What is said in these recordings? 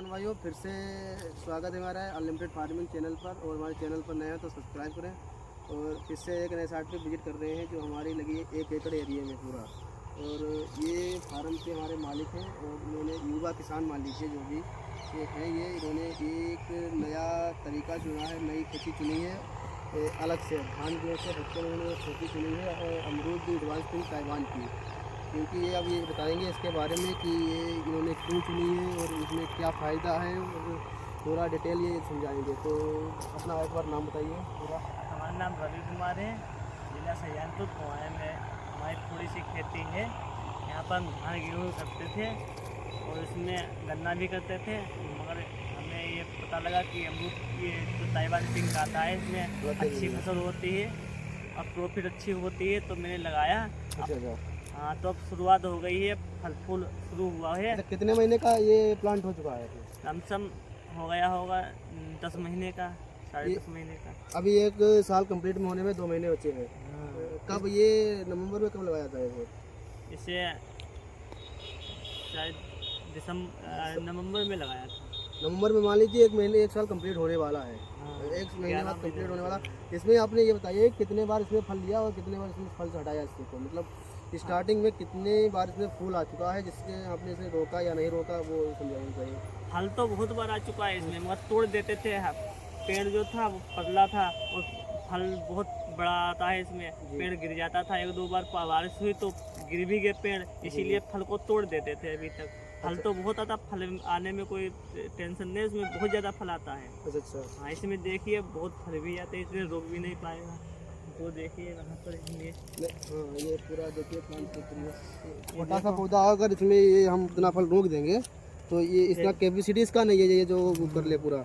किसान भाइयों, फिर से स्वागत है हमारा अनलिमिटेड फार्मिंग चैनल पर। और हमारे चैनल पर नया है तो सब्सक्राइब करें। और फिर से एक नए साइट पे विजिट कर रहे हैं जो हमारी लगी है 1 एकड़ एरिया में पूरा। और ये फार्म के हमारे मालिक हैं और इन्होंने युवा किसान मान लीजिए जो भी ये हैं, ये इन्होंने एक नया तरीका चुना है, नई खेती चुनी है। अलग से धान जो से हटकर उन्होंने खेती चुनी है और अमरूद एडवांस पिंक ताइवान की। क्योंकि ये अब ये बताएंगे इसके बारे में कि ये इन्होंने क्यों चुनी है और इसमें क्या फ़ायदा है और पूरा डिटेल ये समझाएंगे। तो अपना एक बार नाम बताइए पूरा। हमारा नाम रवि कुमार है, जिला सहारनपुर कुआए में हमारी थोड़ी सी खेती है। यहाँ पर हम धान गेहूँ करते थे और इसमें गन्ना भी करते थे, मगर हमें ये पता लगा कि अमरूद ये जो ताइवान पिंक आता है इसमें अच्छी फसल होती है और प्रॉफिट अच्छी होती है, तो मैंने लगाया। अच्छा। हाँ, तो अब शुरुआत हो गई है, फल फूल शुरू हुआ है। अच्छा, कितने महीने का ये प्लांट हो चुका है? लमसम हो गया होगा 10 महीने का, साढ़े ये- 10 महीने का। अभी 1 साल कंप्लीट में होने में 2 महीने बचे हैं। कब ये नवंबर में कब लगाया था ये? इसे शायद नवंबर में लगाया था। नवंबर में मान लीजिए 1 साल कंप्लीट होने वाला है। हाँ, 1 महीने 11 बाद महीने कंप्लीट होने हो वाला। गए। इसमें आपने ये बताइए कितने बार इसमें फल लिया और कितने बार इसमें फल से हटाया इससे को, मतलब स्टार्टिंग में कितने बार इसमें फूल आ चुका है जिससे आपने इसे रोका या नहीं रोका वो समझाइए चाहिए। फल तो बहुत बार आ चुका है इसमें, मगर तोड़ देते थे। पेड़ जो था वो पतला था और फल बहुत बड़ा आता है इसमें। पेड़ गिर जाता था, 1-2 बार बारिश हुई तो गिर भी गए पेड़, इसीलिए फल को तोड़ देते थे। अभी तक फल तो बहुत आता, फल आने में कोई टेंशन नहीं, इसमें बहुत ज़्यादा फल आता है। अच्छा। हाँ, इसमें देखिए बहुत फल भी आते हैं, इसमें रोक भी नहीं पाएगा। वो देखिए वहाँ पर ये हाँ, ये पूरा देखिए प्लांट छोटा सा पौधा, अगर इसमें ये हम इतना फल रोक देंगे तो ये इतना कैपेसिटी इसका नहीं है ये जो वो कर ले पूरा।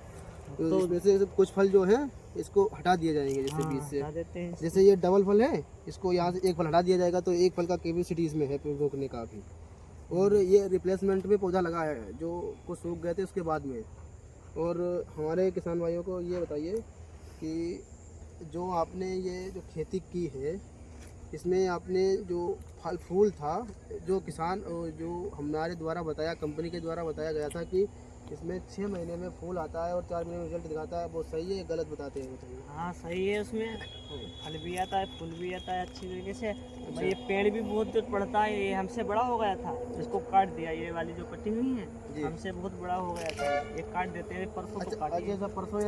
तो इसमें से कुछ फल जो है इसको हटा दिए जाएंगे जैसे बीज से। हटा देते हैं। जैसे ये डबल फल है, इसको यहाँ से एक फल हटा दिया जाएगा तो एक फल का कैपेसिटी इसमें है रोकने का भी। और ये रिप्लेसमेंट में पौधा लगा है जो कुछ सूख गए थे उसके बाद में। और हमारे किसान भाइयों को ये बताइए कि जो आपने ये जो खेती की है इसमें आपने जो फल फूल था, जो किसान जो हमारे द्वारा बताया, कंपनी के द्वारा बताया गया था कि इसमें 6 महीने में फूल आता है और 4 महीने में रिजल्ट दिखाता है, वो सही है गलत बताते हैं बताइए। हाँ, सही है। उसमें फल भी आता है, फूल भी आता है अच्छी तरीके से। और ये पेड़ भी बहुत दूर पड़ता है, ये हमसे बड़ा हो गया था, इसको काट दिया। ये वाली जो कटी हुई है जी। हमसे बहुत बड़ा हो गया था, ये काट देते हैं। परसों को काटे। अच्छा, परसों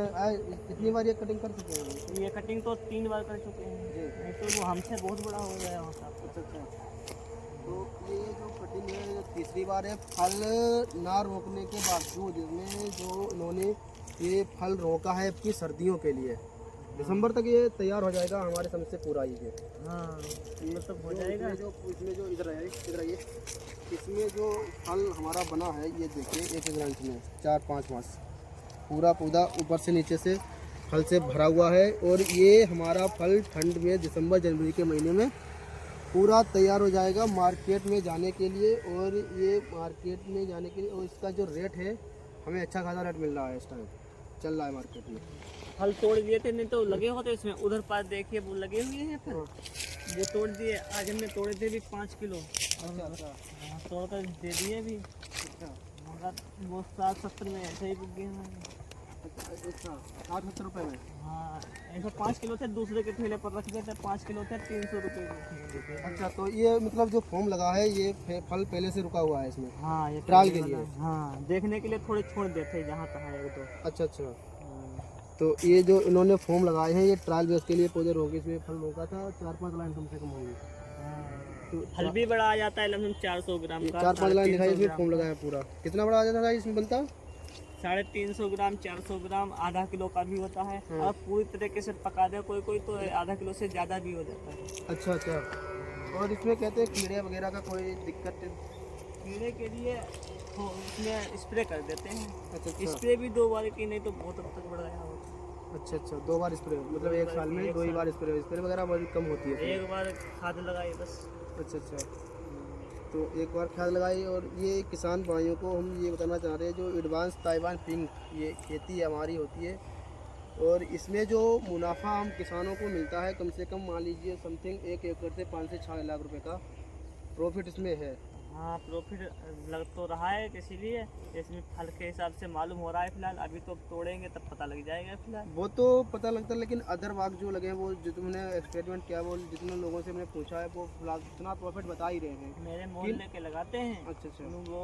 कितनी बार ये कटिंग कर चुके हैं? ये कटिंग तो 3 बार कर चुके हैं, जी। नहीं तो वो हमसे बहुत बड़ा हो गया होता। अच्छा। तो ये जो कटिंग है जो तीसरी बार है, फल ना रोकने के बावजूद इसमें जो इन्होंने ये फल रोका है आपकी सर्दियों के लिए। दिसंबर तक ये तैयार हो जाएगा हमारे समझ से पूरा ही है। हाँ, ये मतलब हो जाएगा। इसमें जो इधर है, इधर आइए, इसमें जो फल हमारा बना है ये देखिए 1 ग्रांच में 4-5 मास पूरा पौधा ऊपर से नीचे से फल से भरा हुआ है। और ये हमारा फल ठंड में दिसंबर जनवरी के महीने में पूरा तैयार हो जाएगा मार्केट में जाने के लिए। और ये मार्केट में जाने के लिए, और इसका जो रेट है हमें अच्छा खासा रेट मिल रहा है, इस टाइम चल रहा है मार्केट में। फल तोड़ दिए थे, नहीं तो लगे होते इसमें। उधर पास देखिए वो लगे हुए हैं, फिर वो तोड़ दिए। आज हमने तोड़े थे भी 5 किलो। अच्छा। तोड़ कर दे दिए भी, मगर वो 60-70 में ऐसे ही बिक गए हैं। अच्छा, 60-70 रुपये में? हाँ, ऐसे 5 किलो थे, दूसरे के ठेले पर रख देते। 5 किलो थे, 300 रुपये के। अच्छा, तो ये मतलब जो फॉर्म लगा है ये फल पहले से रुका हुआ है इसमें हाँ, ये ट्रायल के लिए? हाँ, देखने के लिए थोड़े छोड़ देते जहाँ तक है 1-2। अच्छा। तो ये जो इन्होंने फॉर्म लगाए हैं ये ट्रायल बेस के लिए पौधे रोके, इसमें फल रोका था 4-5 लाइन कम से कम होंगे। तो फल भी बड़ा आ जाता है, लगभग 400 ग्राम का। 4-5 लाइन दिखाई इसमें फॉर्म लगाया पूरा। कितना बड़ा आ जाता था इसमें बनता? 350 ग्राम, 400 ग्राम, आधा किलो का भी होता है। और पूरी तरीके से पका दे कोई तो आधा किलो से ज़्यादा भी हो जाता है। अच्छा। और इसमें कहते हैं कीड़े वगैरह का कोई दिक्कत? कीड़े के लिए उसमें स्प्रे कर देते हैं। अच्छा। स्प्रे भी 2 बार की, नहीं तो बहुत हद तक बढ़ गया होता अच्छा, 2 बार स्प्रे, मतलब 1 साल में 2 ही बार स्प्रे वगैरह बहुत कम होती है है। इसमें। 1 बार खाद लगाई बस। अच्छा। तो 1 बार खाद लगाई। और ये किसान भाइयों को हम ये बताना चाह रहे हैं जो एडवांस ताइवान पिंक ये खेती हमारी होती है और इसमें जो मुनाफा हम किसानों को मिलता है कम से कम मान लीजिए समथिंग 1 एकड़ से 5 से 6 लाख रुपए का प्रॉफिट इसमें है। हाँ प्रॉफिट लग तो रहा है, इसीलिए इसमें फल के हिसाब से मालूम हो रहा है फिलहाल। अभी तो तोड़ेंगे तब पता लग जाएगा फिलहाल। वो तो पता लगता है, लेकिन अदर बाग जो लगे हैं वो जो तुमने एक्सपेरिमेंट किया, वो जितने लोगों से मैंने पूछा है वो फिलहाल इतना प्रॉफिट बता ही रहे हैं। मेरे मोहल्ले के लगाते हैं। अच्छा अच्छा। वो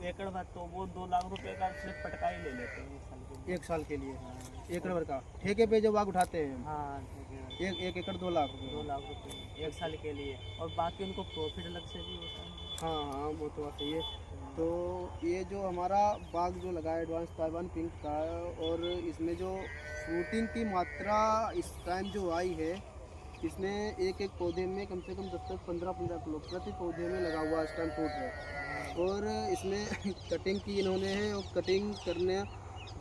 एकड़ भर तो वो 2 लाख रुपए का सिर्फ पटका ही ले लेते हैं 1 साल के लिए। 1 साल के लिए हाँ, एकड़ भर का ठेके पे जो बाग उठाते हैं? हाँ ठीक है। एक एकड़ 2 लाख 2 लाख रुपए 1 साल के लिए, और बाकी उनको प्रॉफिट अलग से भी होता है। हाँ हाँ, वो तो बात सही है। तो ये जो हमारा बाग जो लगा है एडवांस ताइवान पिंक का, और इसमें जो फ्रूटिंग की मात्रा इस टाइम जो आई है, इसमें एक एक पौधे में कम से कम 10 15 किलो प्रति पौधे में लगा हुआ इस टाइम फ्रूट है। और इसमें कटिंग की इन्होंने है, और कटिंग करना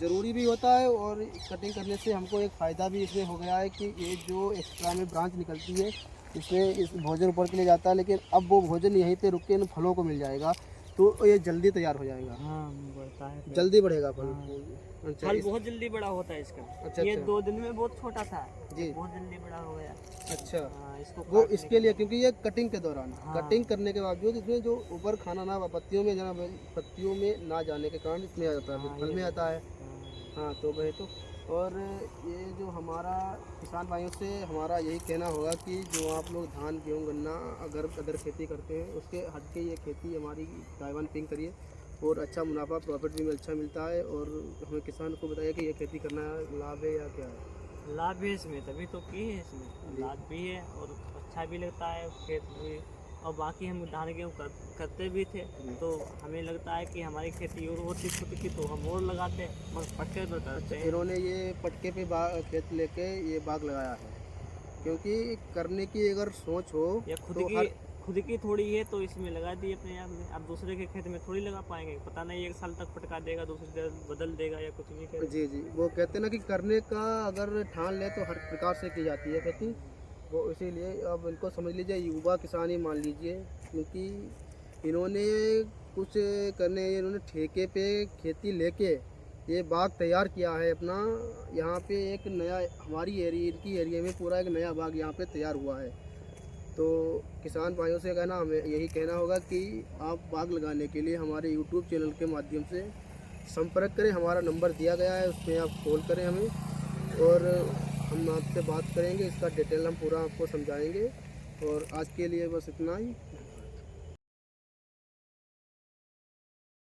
ज़रूरी भी होता है, और कटिंग करने से हमको एक फ़ायदा भी इसमें हो गया है कि ये जो एक्स्ट्रा में ब्रांच निकलती है, इसमें इस भोजन ऊपर के लिए जाता है, लेकिन अब वो भोजन यहीं पे रुक के इन फलों को मिल जाएगा, तो ये जल्दी तैयार हो जाएगा, हाँ बढ़ता है फिर। जल्दी बढ़ेगा फल। हाँ। अच्छा फल बहुत जल्दी बड़ा होता है इसका। अच्छा ये अच्छा 2 दिन में बहुत छोटा था, जी। बहुत जल्दी बड़ा हो गया। अच्छा, हाँ, इसको वो काटने इसके लिए क्योंकि ये कटिंग के दौरान, हाँ। कटिंग करने के बावजूद इसमें जो ऊपर खाना ना पत्तियों में ना जाने के कारण इसमें आ जाता है, हाँ, फल ये में आता है। हाँ। हाँ तो वही तो। और ये जो हमारा किसान भाइयों से हमारा यही कहना होगा कि जो आप लोग धान गेहूँ गन्ना अगर खेती करते हैं, उसके हट के ये खेती हमारी ताइवान पिंक करिए, और अच्छा मुनाफा प्रॉफिट भी अच्छा मिलता है। और हमें किसान को बताइए कि ये खेती करना लाभ है या क्या है? लाभ भी है इसमें, तभी तो की है इसमें, जी। लाभ भी है और अच्छा भी लगता है खेत भी। और बाकी हम धान गेहूँ करते भी थे, तो हमें लगता है कि हमारी खेती और होती खुद की तो हम और लगाते, मगर पट्टे पर करते हैं। इन्होंने ये पटके पे खेत लेके ये बाग लगाया है, क्योंकि करने की अगर सोच हो या तो हर खुद की थोड़ी है तो इसमें लगा दी अपने आप में। अब दूसरे के खेत में थोड़ी लगा पाएंगे, पता नहीं 1 साल तक पटका देगा, दूसरी तरफ बदल देगा या कुछ भी करेगा। जी जी, वो कहते हैं ना कि करने का अगर ठान ले तो हर प्रकार से की जाती है खेती। वो इसीलिए अब इनको समझ लीजिए युवा किसान ही मान लीजिए, क्योंकि इन्होंने कुछ इन्होंने ठेके पे खेती लेके ये बाग तैयार किया है अपना। यहाँ पे एक नया हमारी इनकी एरिया में पूरा एक नया बाग यहाँ पे तैयार हुआ है। तो किसान भाइयों से कहना, हमें यही कहना होगा कि आप बाग लगाने के लिए हमारे यूट्यूब चैनल के माध्यम से संपर्क करें। हमारा नंबर दिया गया है, उस पर आप कॉल करें हमें, और हम आपसे बात करेंगे। इसका डिटेल हम पूरा आपको समझाएंगे। और आज के लिए बस इतना ही।